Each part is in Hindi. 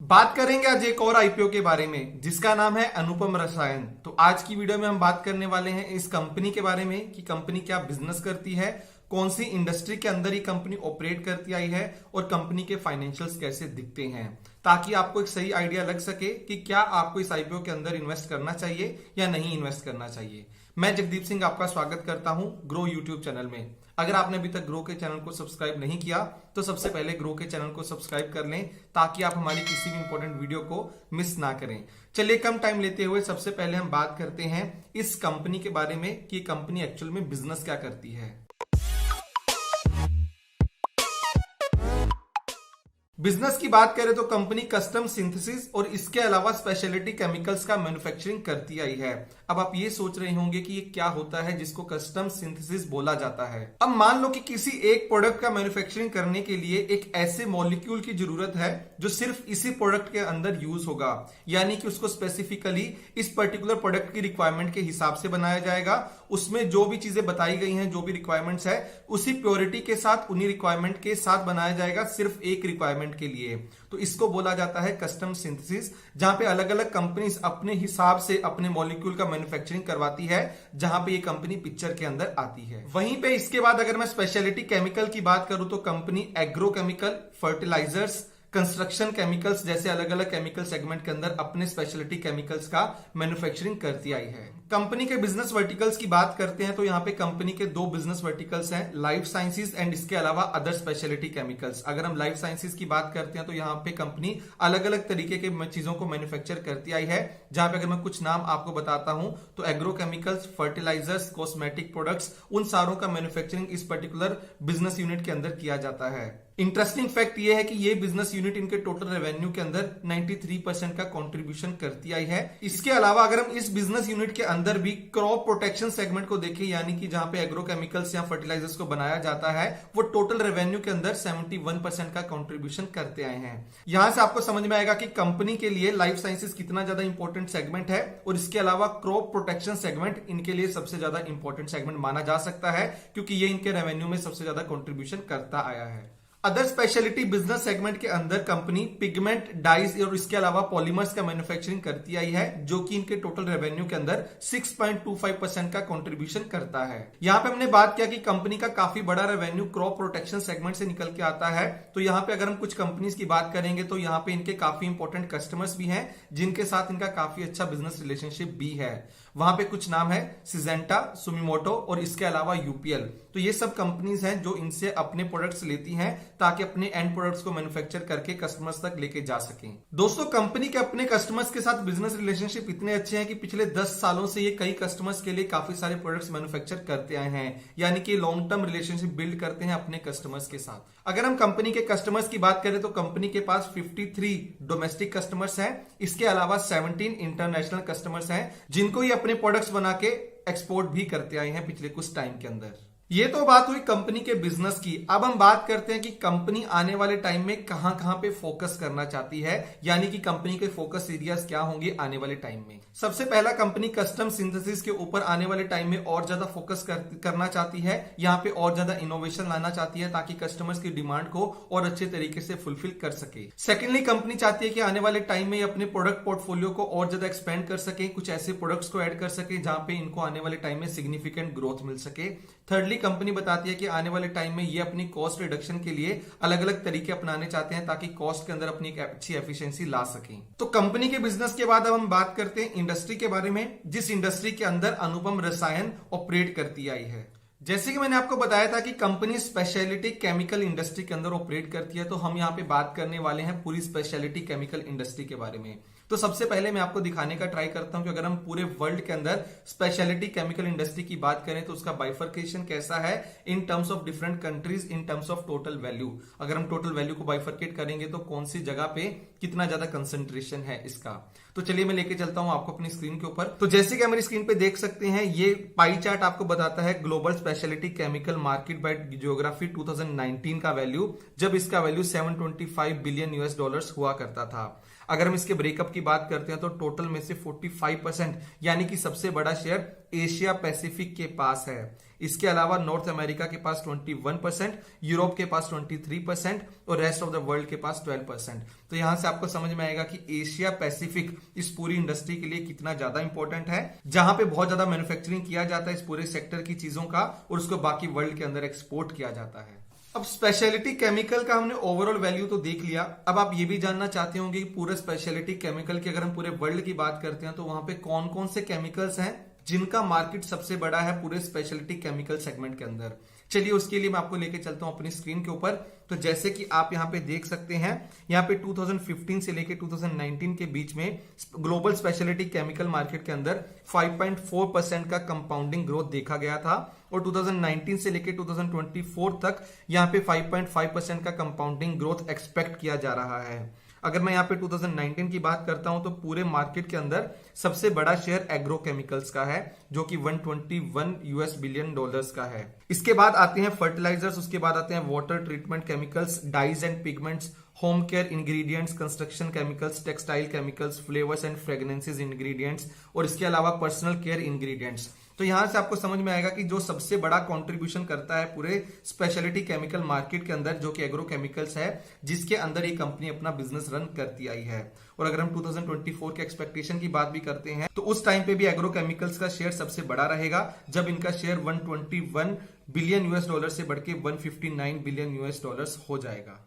बात करेंगे आज एक और आईपीओ के बारे में जिसका नाम है अनुपम रसायन। तो आज की वीडियो में हम बात करने वाले हैं इस कंपनी के बारे में कि कंपनी क्या बिजनेस करती है, कौन सी इंडस्ट्री के अंदर ही कंपनी ऑपरेट करती आई है और कंपनी के फाइनेंशियल्स कैसे दिखते हैं, ताकि आपको एक सही आइडिया लग सके कि क्या आपको इस आईपीओ के अंदर इन्वेस्ट करना चाहिए या नहीं इन्वेस्ट करना चाहिए। मैं जगदीप सिंह आपका स्वागत करता हूं ग्रो यूट्यूब चैनल में। अगर आपने अभी तक ग्रो के चैनल को सब्सक्राइब नहीं किया तो सबसे पहले ग्रो के चैनल को सब्सक्राइब कर लें ताकि आप हमारी किसी भी इंपॉर्टेंट वीडियो को मिस ना करें। चलिए कम टाइम लेते हुए सबसे पहले हम बात करते हैं इस कंपनी के बारे में कि कंपनी एक्चुअल में बिजनेस क्या करती है। बिजनेस की बात करें तो कंपनी कस्टम सिंथेसिस और इसके अलावा स्पेशलिटी केमिकल्स का मैन्युफैक्चरिंग करती आई है। अब आप ये सोच रहे होंगे कि ये क्या होता है जिसको कस्टम सिंथेसिस बोला जाता है। अब मान लो कि किसी एक प्रोडक्ट का मैन्युफैक्चरिंग करने के लिए एक ऐसे मॉलिक्यूल की जरूरत है जो सिर्फ इसी प्रोडक्ट के अंदर यूज होगा, यानी कि उसको स्पेसिफिकली इस पर्टिकुलर प्रोडक्ट की रिक्वायरमेंट के हिसाब से बनाया जाएगा। उसमें जो भी चीजें बताई गई हैं, जो भी रिक्वायरमेंट्स है, उसी प्योरिटी के साथ उन्हीं रिक्वायरमेंट के साथ बनाया जाएगा सिर्फ एक रिक्वायरमेंट के लिए। तो इसको बोला जाता है कस्टम सिंथेसिस, जहां पे अलग अलग कंपनीज अपने हिसाब से अपने मॉलिक्यूल का मैन्युफैक्चरिंग करवाती है, जहां पे ये कंपनी पिक्चर के अंदर आती है। वहीं पे इसके बाद अगर मैं स्पेशलिटी केमिकल की बात करूं तो company agrochemical, fertilisers, construction chemicals जैसे अलग अलग केमिकल सेगमेंट के अंदर अपने स्पेशलिटी केमिकल्स का मैन्युफैक्चरिंग करती आई है। कंपनी के बिजनेस वर्टिकल्स की बात करते हैं तो यहाँ पे कंपनी के दो बिजनेस वर्टिकल्स हैं, लाइफ साइंसेस एंड इसके अलावा अदर स्पेशलिटी केमिकल्स। अगर हम लाइफ साइंसेस की बात करते हैं तो यहाँ पे कंपनी अलग अलग तरीके के चीजों को मैन्युफैक्चर करती आई है, जहां पे अगर मैं कुछ नाम आपको बताता हूं तो एग्रोकेमिकल्स, फर्टिलाइजर्स, कॉस्मेटिक प्रोडक्ट्स, उन सारों का मैन्युफैक्चरिंग इस पर्टिकुलर बिजनेस यूनिट के अंदर किया जाता है। इंटरेस्टिंग फैक्ट यह है कि ये बिजनेस यूनिट इनके टोटल रेवेन्यू के अंदर 93% का कंट्रीब्यूशन करती आई है। इसके अलावा अगर हम इस बिजनेस यूनिट के अंदर भी क्रॉप प्रोटेक्शन सेगमेंट को देखें, यानी कि जहां पे एग्रोकेमिकल्स या फर्टिलाइजर्स को बनाया जाता है, वो टोटल रेवेन्यू के अंदर 71% का कंट्रीब्यूशन करते आए हैं। यहां से आपको समझ में आएगा कि कंपनी के लिए लाइफ साइंसेस कितना ज्यादा इंपॉर्टेंट सेगमेंट है, और इसके अलावा क्रॉप प्रोटेक्शन सेगमेंट इनके लिए सबसे ज्यादा इंपॉर्टेंट सेगमेंट माना जा सकता है, क्योंकि ये इनके रेवेन्यू में सबसे ज्यादा कंट्रीब्यूशन करता आया है। अदर स्पेशलिटी बिजनेस सेगमेंट के अंदर कंपनी पिगमेंट, डाइज और इसके अलावा पॉलीमर्स का मैन्युफैक्चरिंग करती आई है, जो कि इनके टोटल रेवेन्यू के अंदर 6.25% का कंट्रीब्यूशन करता है। यहां पे हमने बात किया कि कंपनी का काफी बड़ा रेवेन्यू क्रॉप प्रोटेक्शन सेगमेंट से निकल के आता है। तो यहां पे अगर हम कुछ कंपनीज की बात करेंगे तो यहां पे इनके काफी इंपॉर्टेंट कस्टमर्स भी हैं, जिनके साथ इनका काफी अच्छा बिजनेस रिलेशनशिप भी है। वहां पे कुछ नाम है सिजेंटा, सुमिमोटो और इसके अलावा यूपीएल। तो ये सब कंपनीज हैं जो इनसे अपने प्रोडक्ट्स लेती हैं ताकि अपने एंड प्रोडक्ट्स को मैन्युफैक्चर करके कस्टमर्स तक लेके जा सकें। दोस्तों, कंपनी के अपने कस्टमर्स के साथ बिजनेस रिलेशनशिप इतने अच्छे हैं कि पिछले 10 सालों से ये कई कस्टमर्स के लिए काफी सारे प्रोडक्ट्स मैन्युफैक्चर करते आए हैं, यानी कि लॉन्ग टर्म रिलेशनशिप बिल्ड करते हैं अपने कस्टमर्स के साथ। अगर हम कंपनी के कस्टमर्स की बात करें तो कंपनी के पास 53 डोमेस्टिक कस्टमर्स हैं, इसके अलावा 17 इंटरनेशनल कस्टमर्स हैं, जिनको ये अपने प्रोडक्ट्स बना के एक्सपोर्ट भी करते आए हैं पिछले कुछ टाइम के अंदर। ये तो बात हुई कंपनी के बिजनेस की। अब हम बात करते हैं कि कंपनी आने वाले टाइम में कहां कहां पे फोकस करना चाहती है, यानी कि कंपनी के फोकस एरियाज क्या होंगे आने वाले टाइम में। सबसे पहला, कंपनी कस्टम सिंथेसिस के ऊपर आने वाले टाइम में और ज्यादा फोकस करना चाहती है। यहाँ पे और ज्यादा इनोवेशन लाना चाहती है ताकि कस्टमर्स की डिमांड को और अच्छे तरीके से फुलफिल कर सके। सेकेंडली, कंपनी चाहती है कि आने वाले टाइम में अपने प्रोडक्ट पोर्टफोलियो को और ज्यादा एक्सपेंड कर सके, कुछ ऐसे प्रोडक्ट्स को ऐड कर सके जहां पे इनको आने वाले टाइम में सिग्निफिकेंट ग्रोथ मिल सके। थर्डली, कंपनी बताती है कि आने वाले टाइम में ये अपनी कॉस्ट रिडक्शन के लिए अलग अलग तरीके अपनाने चाहते हैं ताकि कॉस्ट के अंदर अपनी एक अच्छी एफिशिएंसी ला सकें। तो कंपनी के बिजनेस के बाद अब हम बात करते हैं इंडस्ट्री के बारे में, जिस इंडस्ट्री के अंदर अनुपम रसायन ऑपरेट करती आई है। जैसे कि मैंने आपको बताया था कि कंपनी स्पेशलिटी केमिकल इंडस्ट्री के अंदर ऑपरेट करती है, तो हम यहाँ पे बात करने वाले हैं पूरी स्पेशलिटी केमिकल इंडस्ट्री के बारे में। तो सबसे पहले मैं आपको दिखाने का ट्राई करता हूं कि अगर हम पूरे वर्ल्ड के अंदर स्पेशलिटी केमिकल इंडस्ट्री की बात करें तो उसका बाइफर्केशन कैसा है in terms of different countries, in terms of total value. अगर हम टोटल वैल्यू को बाइफर्केट करेंगे तो कौन सी जगह पे कितना ज्यादा कंसंट्रेशन है इसका। तो चलिए मैं लेके चलता हूं आपको अपनी स्क्रीन के ऊपर। तो जैसे कि मेरी स्क्रीन पे देख सकते हैं, ये पाई चार्ट आपको बताता है global speciality chemical market by geography 2019 का वैल्यू, जब इसका वैल्यू $725 बिलियन हुआ करता था। अगर हम इसके ब्रेकअप की बात करते हैं तो टोटल में से 45% यानी कि सबसे बड़ा शेयर एशिया पैसिफिक के पास है। इसके अलावा नॉर्थ अमेरिका के पास 21%, यूरोप के पास 23% और रेस्ट ऑफ द वर्ल्ड के पास 12%। तो यहां से आपको समझ में आएगा कि एशिया पैसिफिक इस पूरी इंडस्ट्री के लिए कितना ज्यादा इंपॉर्टेंट है, जहां पे बहुत ज्यादा मैन्युफैक्चरिंग किया जाता है इस पूरे सेक्टर की चीजों का और उसको बाकी वर्ल्ड के अंदर एक्सपोर्ट किया जाता है। अब स्पेशलिटी केमिकल का हमने ओवरऑल वैल्यू तो देख लिया। अब आप ये भी जानना चाहते होंगे कि पूरे स्पेशलिटी केमिकल की अगर हम पूरे वर्ल्ड की बात करते हैं तो वहां पे कौन कौन से केमिकल्स हैं जिनका मार्केट सबसे बड़ा है पूरे स्पेशलिटी केमिकल सेगमेंट के अंदर। चलिए उसके लिए मैं आपको लेके चलता हूं अपनी स्क्रीन के ऊपर। तो जैसे कि आप यहां पे देख सकते हैं, यहां पे 2015 से लेके 2019 के बीच में ग्लोबल स्पेशलिटी केमिकल मार्केट के अंदर 5.4% का कंपाउंडिंग ग्रोथ देखा गया था और 2019 से लेके 2024 तक यहां पे 5.5% का कंपाउंडिंग ग्रोथ एक्सपेक्ट किया जा रहा है। अगर मैं यहाँ पे 2019 की बात करता हूं तो पूरे मार्केट के अंदर सबसे बड़ा शेयर एग्रोकेमिकल्स का है जो कि 121 यूएस बिलियन डॉलर्स का है। इसके बाद आते हैं फर्टिलाइजर्स, उसके बाद आते हैं water treatment chemicals, dyes and pigments, home care ingredients, construction chemicals, textile chemicals, flavours and fragrances ingredients और इसके अलावा पर्सनल केयर इंग्रेडिएंट्स। तो यहां से आपको समझ में आएगा कि जो सबसे बड़ा कंट्रीब्यूशन करता है पूरे स्पेशलिटी केमिकल मार्केट के अंदर जो कि एग्रोकेमिकल्स है, जिसके अंदर ये कंपनी अपना बिजनेस रन करती आई है। और अगर हम 2024 के एक्सपेक्टेशन की बात भी करते हैं तो उस टाइम पे भी एग्रोकेमिकल्स का शेयर सबसे बड़ा रहेगा, जब इनका शेयर 121 बिलियन यूएस डॉलर से बढ़ के 159 बिलियन यूएस डॉलर्स हो जाएगा।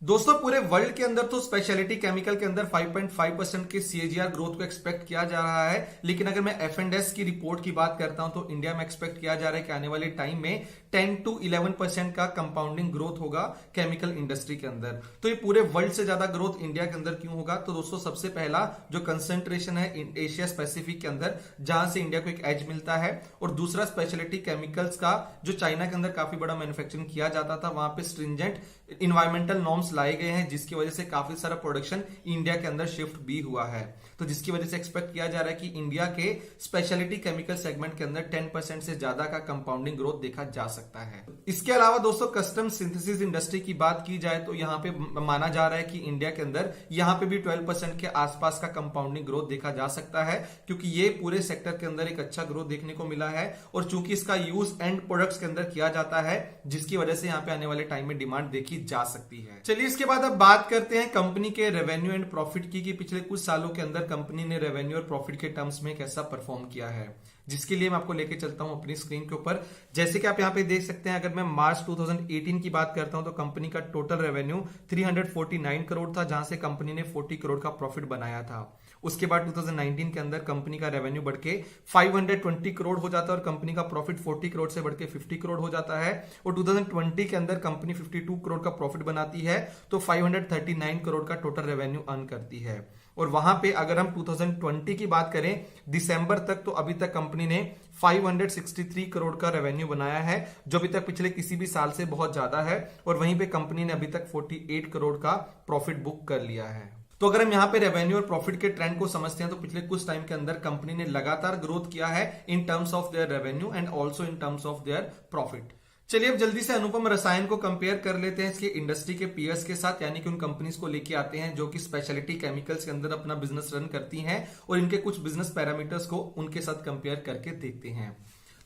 दोस्तों पूरे वर्ल्ड के अंदर तो स्पेशलिटी केमिकल के अंदर 5.5% के सीएजीआर ग्रोथ को एक्सपेक्ट किया जा रहा है, लेकिन अगर मैं एफ&एस की रिपोर्ट की बात करता हूं तो इंडिया में एक्सपेक्ट किया जा रहा है कि आने वाले टाइम में 10 to 11% का कंपाउंडिंग ग्रोथ होगा केमिकल इंडस्ट्री के अंदर। तो ये पूरे वर्ल्ड से ज्यादा ग्रोथ इंडिया के अंदर क्यों होगा? तो दोस्तों सबसे पहला जो कंसेंट्रेशन है एशिया पैसिफिक के अंदर, जहां से इंडिया को एक एज मिलता है, और दूसरा स्पेशलिटी केमिकल्स का जो चाइना के अंदर काफी बड़ा मैन्युफैक्चरिंग किया जाता था, वहां पे स्ट्रिंजेंट इन्वायरमेंटल नॉर्म्स लाए गए हैं, जिसकी वजह से काफी सारा प्रोडक्शन इंडिया के अंदर शिफ्ट भी हुआ है। तो जिसकी वजह से एक्सपेक्ट किया जा रहा है कि इंडिया के स्पेशलिटी केमिकल सेगमेंट के अंदर 10% से ज्यादा का कंपाउंडिंग ग्रोथ देखा जा सकता है। इसके अलावा दोस्तों कस्टम सिंथेसिस इंडस्ट्री की बात की जाए तो यहाँ पे माना जा रहा है कि इंडिया के अंदर यहाँ पे भी 12% के आसपास का कंपाउंडिंग ग्रोथ देखा जा सकता है, क्योंकि ये पूरे सेक्टर के अंदर एक अच्छा ग्रोथ देखने को मिला है और चूंकि इसका यूज एंड प्रोडक्ट्स के अंदर किया जाता है, जिसकी वजह से यहाँ पे आने वाले टाइम में डिमांड देखी जा सकती है। चलिए इसके बाद अब बात करते हैं कंपनी के रेवेन्यू एंड प्रॉफिट की, कि पिछले कुछ सालों के अंदर कंपनी ने रेवेन्यू और प्रॉफिट के टर्म्स में कैसा परफॉर्म किया है, जिसके लिए मैं आपको लेके चलता हूं अपनी स्क्रीन के ऊपर। जैसे कि आप यहां पे देख सकते हैं, अगर मैं मार्च 2018 की बात करता हूं तो कंपनी का टोटल रेवेन्यू 349 करोड़ था, जहां से कंपनी ने 40 करोड़ का प्रॉफिट बनाया था। उसके बाद 2019 के अंदर कंपनी का रेवेन्यू बढ़ के 520 करोड़ हो जाता है और कंपनी का प्रॉफिट 40 करोड़ से बढ़ के 50 करोड़ हो जाता है। और 2020 के अंदर कंपनी 52 करोड़ का प्रॉफिट बनाती है, तो 539 करोड़ का टोटल रेवेन्यू अर्न करती है। और वहां पे अगर हम 2020 की बात करें दिसंबर तक, तो अभी तक कंपनी ने 563 करोड़ का रेवेन्यू बनाया है, जो अभी तक पिछले किसी भी साल से बहुत ज्यादा है। और वहीं पे कंपनी ने अभी तक 48 करोड़ का प्रॉफिट बुक कर लिया है। तो अगर हम यहाँ पे रेवेन्यू और प्रॉफिट के ट्रेंड को समझते हैं तो पिछले कुछ टाइम के अंदर कंपनी ने लगातार ग्रोथ किया है in terms of their revenue and also in terms of their profit. चलिए अब जल्दी से अनुपम रसायन को कंपेयर कर लेते हैं इसके इंडस्ट्री के पीयर्स के साथ, यानी कि उन कंपनीज को लेके आते हैं जो कि स्पेशलिटी केमिकल्स के अंदर अपना बिजनेस रन करती हैं और इनके कुछ बिजनेस पैरामीटर्स को उनके साथ कंपेयर करके देखते हैं।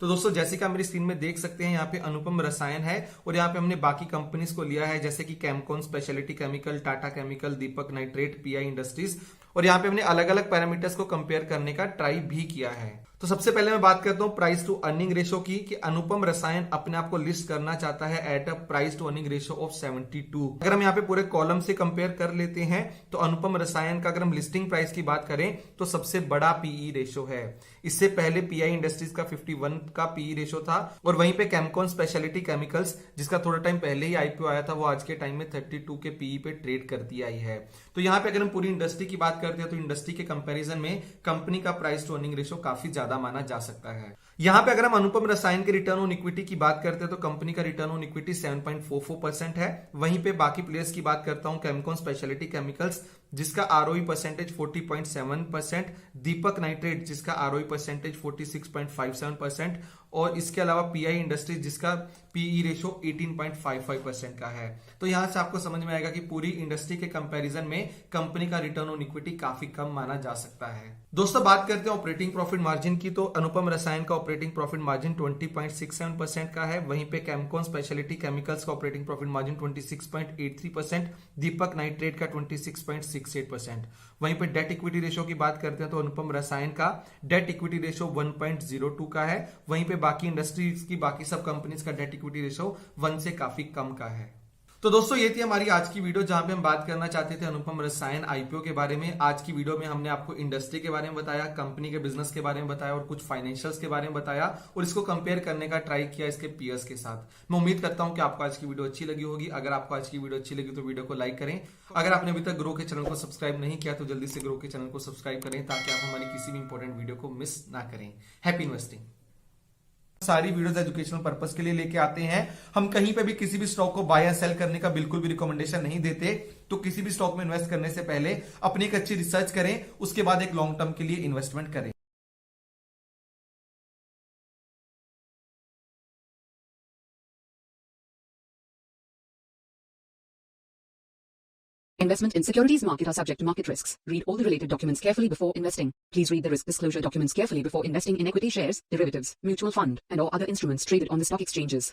तो दोस्तों जैसे कि आप मेरी स्क्रीन में देख सकते हैं, यहाँ पे अनुपम रसायन है और यहाँ पे हमने बाकी कंपनीज को लिया है, जैसे कि Chemcon speciality chemical, Tata chemical, दीपक नाइट्रेट, पीआई इंडस्ट्रीज, और यहाँ पे हमने अलग अलग पैरामीटर्स को कंपेयर करने का ट्राई भी किया है। तो सबसे पहले मैं बात करता हूं प्राइस टू अर्निंग रेशो की, कि अनुपम रसायन अपने आप को लिस्ट करना चाहता है at a price to earning ratio of 72। अगर हम यहाँ पे पूरे कॉलम से कंपेयर कर लेते हैं तो अनुपम रसायन का अगर हम लिस्टिंग प्राइस की बात करें तो सबसे बड़ा पीई रेशो है। इससे पहले पीआई इंडस्ट्रीज का 51 का पीई रेशो था, और वहीं पे कैमकॉन स्पेशलिटी केमिकल्स जिसका थोड़ा टाइम पहले ही आईपीओ आया था, वो आज के टाइम में 32 के पीई पे ट्रेड करती आई है। तो यहाँ पे अगर हम पूरी इंडस्ट्री की बात करते हैं तो इंडस्ट्री के कंपैरिजन में कंपनी का प्राइस टू अर्निंग रेशो काफी ज्यादा माना जा सकता है। यहाँ पे अगर हम अनुपम रसायन के रिटर्न ऑन इक्विटी की बात करते हैं तो कंपनी का रिटर्न ऑन इक्विटी 7.44% है। वहीं पे बाकी प्लेयर्स की बात करता हूं, कैमकॉन स्पेशलिटी केमिकल्स जिसका आरओई परसेंटेज 40.7%, दीपक नाइट्रेट जिसका आरओई परसेंटेज 46.57%, और इसके अलावा पीआई इंडस्ट्रीज जिसका पीई रेशो 18.55% का है। तो यहां से आपको समझ में आएगा कि पूरी इंडस्ट्री के कंपैरिजन में कंपनी का रिटर्न ऑन इक्विटी काफी कम माना जा सकता है। दोस्तों बात करते हैं ऑपरेटिंग प्रॉफिट मार्जिन की, तो अनुपम रसायन का ऑपरेटिंग प्रॉफिट मार्जिन 20.67% का है। वहीं पे केमकॉन स्पेशलिटी केमिकल्स का ऑपरेटिंग प्रॉफिट मार्जिन 26.83%, दीपक नाइट्रेट का 26.68%। वहीं पे डेट इक्विटी रेशो की बात करते हैं तो अनुपम रसायन का डेट इक्विटी रेशो 1.02 का है। वहीं पे बाकी इंडस्ट्रीज की बाकी सब कंपनीज का डेट इक्विटी रेशो 1 से काफी कम का है। तो दोस्तों ये थी हमारी आज की वीडियो जहां पे हम बात करना चाहते थे अनुपम रसायन आईपीओ के बारे में। आज की वीडियो में हमने आपको इंडस्ट्री के बारे में बताया, कंपनी के बिजनेस के बारे में बताया और कुछ फाइनेंशियल्स के बारे में बताया और इसको कंपेयर करने का ट्राई किया इसके पीयर्स के साथ। मैं उम्मीद करता हूं कि आपको आज की वीडियो अच्छी लगी होगी। अगर आपको आज की वीडियो अच्छी लगी तो वीडियो को लाइक करें। अगर आपने अभी तक ग्रो के चैनल को सब्सक्राइब नहीं किया तो जल्दी से ग्रो के चैनल को सब्सक्राइब करें ताकि आप हमारी किसी भी इंपॉर्टेंट वीडियो को मिस ना करें। Happy investing. सारी वीडियोस एजुकेशनल पर्पस के लिए लेके आते हैं। हम कहीं पे भी किसी भी स्टॉक को बाय या सेल करने का बिल्कुल भी रिकमेंडेशन नहीं देते। तो किसी भी स्टॉक में इन्वेस्ट करने से पहले अपनी एक अच्छी रिसर्च करें, उसके बाद एक लॉन्ग टर्म के लिए इन्वेस्टमेंट करें। Investment in securities market are subject to market risks. Read all the related documents carefully before investing. Please read the risk disclosure documents carefully before investing in equity shares, derivatives, mutual fund, and or other instruments traded on the stock exchanges.